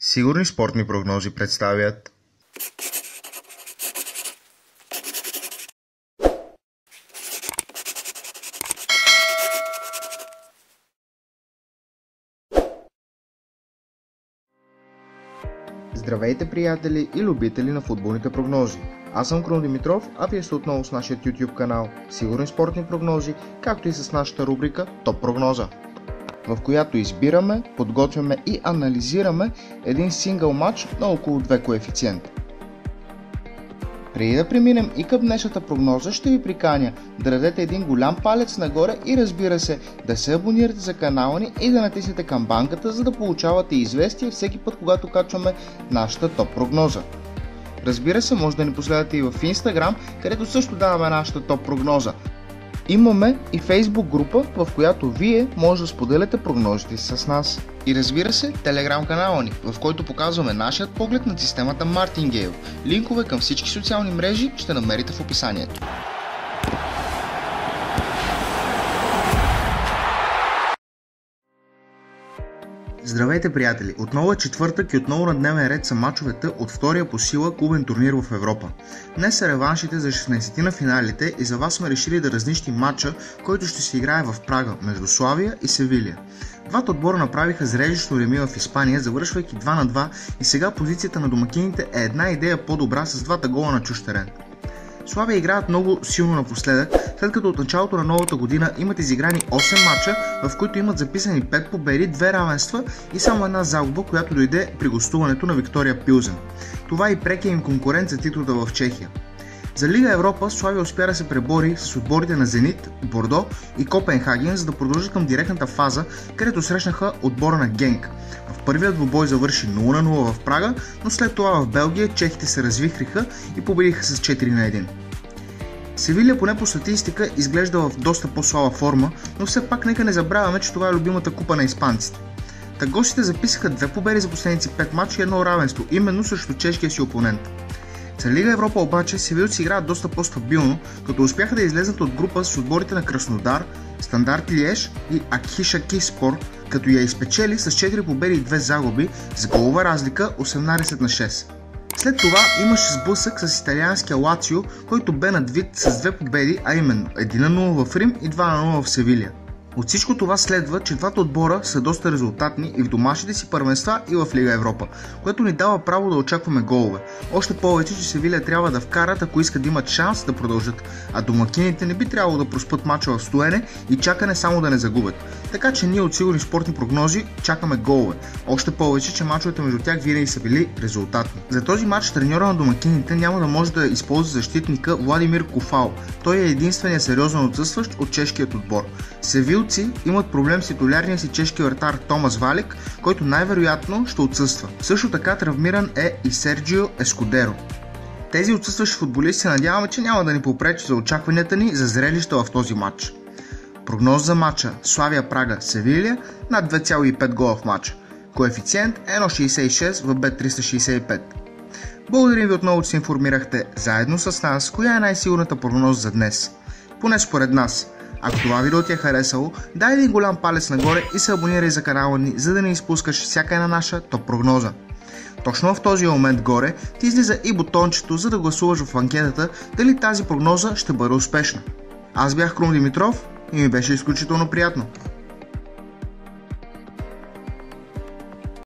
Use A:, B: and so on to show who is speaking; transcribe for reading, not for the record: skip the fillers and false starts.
A: Сигурни спортни прогнози представят. Здравейте, приятели и любители на футболните прогнози! Аз съм Крум Димитров, а вие сте отново с нашия YouTube канал Сигурни спортни прогнози, както и с нашата рубрика Топ прогноза, в която избираме, подготвяме и анализираме един сингъл матч на около 2 коефициента. Преди да преминем и към днешната прогноза, ще ви приканя да дадете един голям палец нагоре и, разбира се, да се абонирате за канала ни и да натиснете камбанката, за да получавате известия всеки път, когато качваме нашата топ прогноза. Разбира се, може да ни последвате и в Instagram, където също даваме нашата топ прогноза. Имаме и Facebook група, в която вие може да споделяте прогнозите си с нас. И разбира се, Telegram канала ни, в който показваме нашият поглед на системата Martingale. Линкове към всички социални мрежи ще намерите в описанието. Здравейте, приятели! Отново е четвъртък и отново на дневен ред са мачовете от втория по сила клубен турнир в Европа. Днес са реваншите за 16 на финалите и за вас сме решили да разнищим матча, който ще се играе в Прага между Славия и Севилия. Двата отбора направиха зрелищно реми в Испания, завършвайки 2-2, и сега позицията на домакините е една идея по-добра с двата гола на чужд терен. Славия играят много силно напоследък, след като от началото на новата година имат изиграни 8 мача, в които имат записани 5 победи, 2 равенства и само една загуба, която дойде при гостуването на Виктория Пилзен. Това е и прекия им конкурент за титлата в Чехия. За Лига Европа Славия успя да се пребори с отборите на Зенит, Бордо и Копенхаген, за да продължат към директната фаза, където срещнаха отбора на Генк. В първият двубой завърши 0-0 в Прага, но след това в Белгия чехите се развихриха и победиха с 4-1. Севилия поне по статистика изглежда в доста по-слаба форма, но все пак нека не забравяме, че това е любимата купа на испанците. Гостите записаха 2 победи за последните 5 мача и 1 равенство, именно срещу чешкия си опонент. За Лига Европа обаче севилци играят доста по-стабилно, като успяха да излезнат от група с отборите на Краснодар, Стандарт Лиеж и Акхишакиспор, като я изпечели с 4 победи и 2 загуби с голова разлика 18-6. След това имаше сблъсък с италианския Лацио, който бе надвит с 2 победи, а именно 1-0 в Рим и 2-0 в Севилия. От всичко това следва, че двата отбора са доста резултатни и в домашните си първенства, и в Лига Европа, което ни дава право да очакваме голове. Още повече, че Севилия трябва да вкарат, ако искат да имат шанс да продължат, а домакините не би трябвало да проспят мача в стоене и чакане само да не загубят. Така че ние от Сигурни спортни прогнози чакаме голове. Още повече, че мачовете между тях винаги са били резултатни. За този мач треньора на домакините няма да може да използва защитника Владимир Кофал. Той е единственият сериозно отсъстващ от чешкият отбор. Севилци имат проблем с титулярния си чешки вратар Томас Валик, който най-вероятно ще отсъства. Също така травмиран е и Серджио Ескудеро. Тези отсъстващи футболисти се надяваме, че няма да ни попречат за очакванията ни за зрелища в този матч. Прогноз за матча Славия Прага Севилия над 2,5 гола в матча. Коефициент 1,66 в Bet365. Благодарим ви отново, че се информирахте заедно с нас коя е най-сигурната прогноза за днес. Поне според нас. Ако това видео ти е харесало, дай един голям палец нагоре и се абонирай за канала ни, за да не изпускаш всяка една наша топ прогноза. Точно в този момент горе ти излиза и бутончето, за да гласуваш в анкетата дали тази прогноза ще бъде успешна. Аз бях Крум Димитров и ми беше изключително приятно.